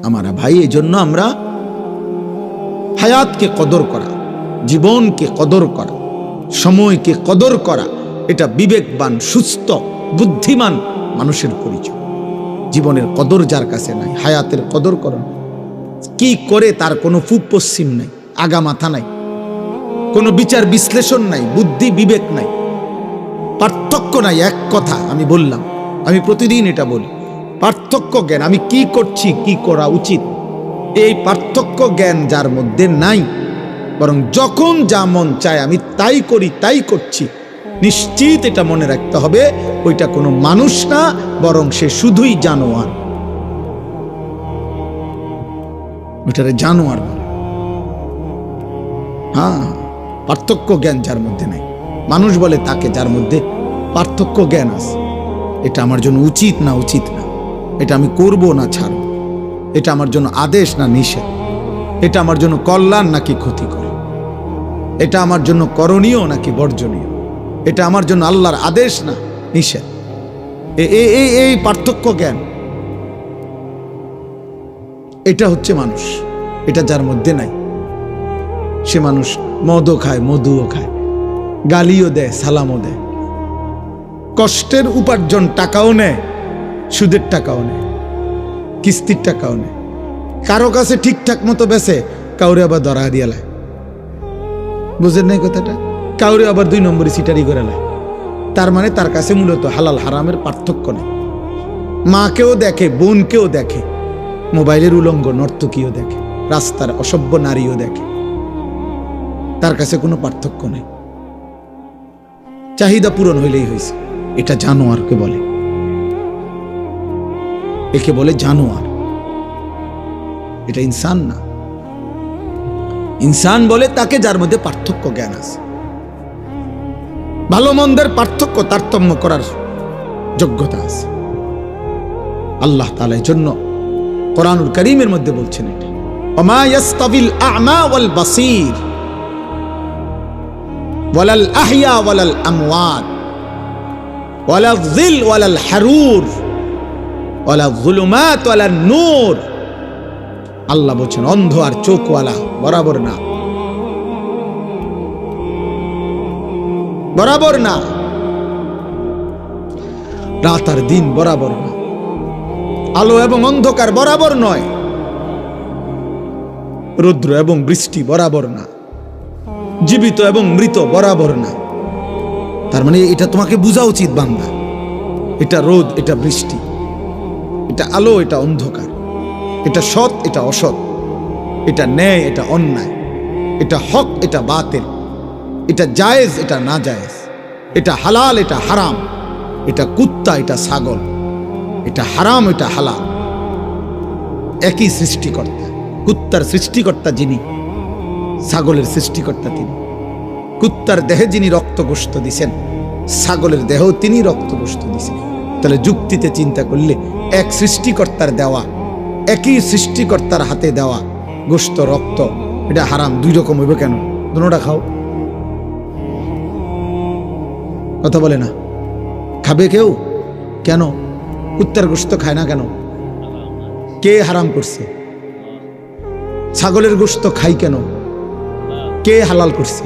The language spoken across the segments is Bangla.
আমারা ভাই, এই জন্য আমরা হায়াতকে কদর করা, জীবনকে কদর করা, সময়কে কদর করা, এটা বিবেকবান, সুস্থ, বুদ্ধিমান মানুষের পরিচয়। জীবনের কদর যার কাছে নাই, হায়াতের কদর করো, কি করে তার কোনো ফুক পশ্চিম নাই, আগা মাথা নাই, কোনো বিচার বিশ্লেষণ নাই, বুদ্ধি বিবেক নাই, পার্থক্য নাই। এক কথা আমি বললাম, আমি প্রতিদিন এটা বলি, পার্থক্য জ্ঞান, আমি কি করছি, কি করা উচিত, এই পার্থক্য জ্ঞান যার মধ্যে নাই, বরং যখন যা মন চায় আমি তাই করি, তাই করছি, নিশ্চিত এটা মনে রাখতে হবে, ওইটা কোনো মানুষ না, বরং সে শুধুই জানোয়ার। ওইটারে জানোয়ার বলে। হ্যাঁ, পার্থক্য জ্ঞান যার মধ্যে নাই, মানুষ বলে তাকে যার মধ্যে পার্থক্য জ্ঞান আছে। এটা আমার জন্য উচিত না উচিত না, এটা আমি করব না ছাড়ব, এটা আমার জন্য আদেশ না নিষেধ, এটা আমার জন্য কল্যাণ নাকি ক্ষতিকর, এটা আমার জন্য করণীয় নাকি বর্জনীয়, এটা আমার জন্য আল্লাহর আদেশ না নিষেধ। এই পার্থক্য জ্ঞান, এটা হচ্ছে মানুষ। এটা যার মধ্যে নাই, সে মানুষ মদও খায়, মধুও খায়, গালিও দেয়, সালামও দেয়, কষ্টের উপার্জন টাকাও নেয়, সুদের টাকাও নেয়, কিস্তির টাকাও নেয়, কারো কাছে ঠিকঠাক মতো বেছে, কাউরে আবার ধরা দিয়া লায়। বুঝেন নাই কথাটা? কাউরে আবার 2 নম্বরে সিটারি করে লায়। তার মানে তার কাছে মূলত হালাল হারামের পার্থক্য নেই। মাকেও দেখে, বোনকেও দেখে, মোবাইলের উলঙ্গ নর্তকীও দেখে, রাস্তার অসভ্য নারীও দেখে, তার কাছে কোনো পার্থক্য নেই। চাহিদা পূরণ হইলেই হয়েছে। এটা জানোয়ারকে বলে, একে বলে জানোয়ার। এটা ইনসান না। ইনসান বলে তাকে যার মধ্যে পার্থক্য জ্ঞান আছে, ভালো মন্দের পার্থক্য তারতম্য করার যোগ্যতা আছে। আল্লাহ তাআলা এর জন্য কোরআনুল কারীমের মধ্যে বলছেন, এটা ওমা ইয়াস্তাবিল আ'মা ওয়াল বাসীর ওয়ালাল আহইয়া ওয়ালাল আমওয়াত ওয়ালাল যিল ওয়ালাল হারুর ওয়ালাল যুলুমাত ওয়ালান নূর। আল্লাহ বলছেন অন্ধ আর চোখওয়ালা বরাবর না, বরাবর না, রাত আর দিন বরাবর না, আলো এবং অন্ধকার বরাবর নয়, রৌদ্র এবং বৃষ্টি বরাবর না, জীবিত এবং মৃত বরাবর না। তার মানে এটা তোমাকে বোঝা উচিত বান্দা, এটা রোদ, এটা বৃষ্টি, এটা আলো, এটা অন্ধকার, এটা সৎ, এটা অসৎ, এটা ন্যায়, এটা অন্যায়, এটা হক, এটা বাতিল, এটা জায়েজ, এটা না জায়েজ, এটা হালাল, এটা হারাম, এটা কুত্তা, এটা ছাগল, এটা হারাম, এটা হালাল। একই সৃষ্টিকর্তা। কুত্তার সৃষ্টিকর্তা যিনি, ছাগলের সৃষ্টিকর্তা তিনি। কুত্তার দেহে যিনি রক্ত গোশত দিছেন, ছাগলের দেহেও তিনি রক্ত গোশত দিছেন। তাহলে যুক্তিতে চিন্তা করলে এক সৃষ্টিকর্তার দেওয়া, একই সৃষ্টিকর্তার হাতে দেওয়া গোশত, রক্ত, এটা হারাম 2 রকম হইবে কেন? দুটোটা খাও। কথা বলে না, খাবে কেউ? কেন? কুত্তার গোশত খায় না কেন? কে হারাম করছে? ছাগলের গোশত খাই কেন? কে হালাল করছে?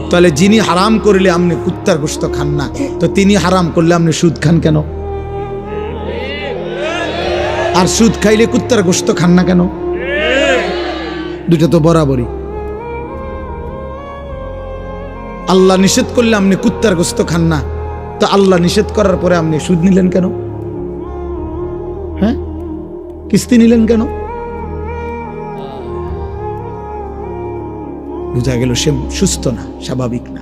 তাহলে যিনি হারাম করলে আপনি কুত্তার গোশত খান না, তো তিনি হারাম করলে আপনি সুদ খান কেন? আর সুদ খাইলে কুত্তার গোশত খান না কেন? দুটো তো বরাবরই। আল্লাহ নিষেধ করলে আপনি কুত্তার গোশত খান না, তো আল্লাহ নিষেধ করার পরে আপনি সুদ নিলেন কেন? হ্যাঁ, কিস্তি নিলেন কেন? বোঝা গেল সে সুস্থ না, স্বাভাবিক না।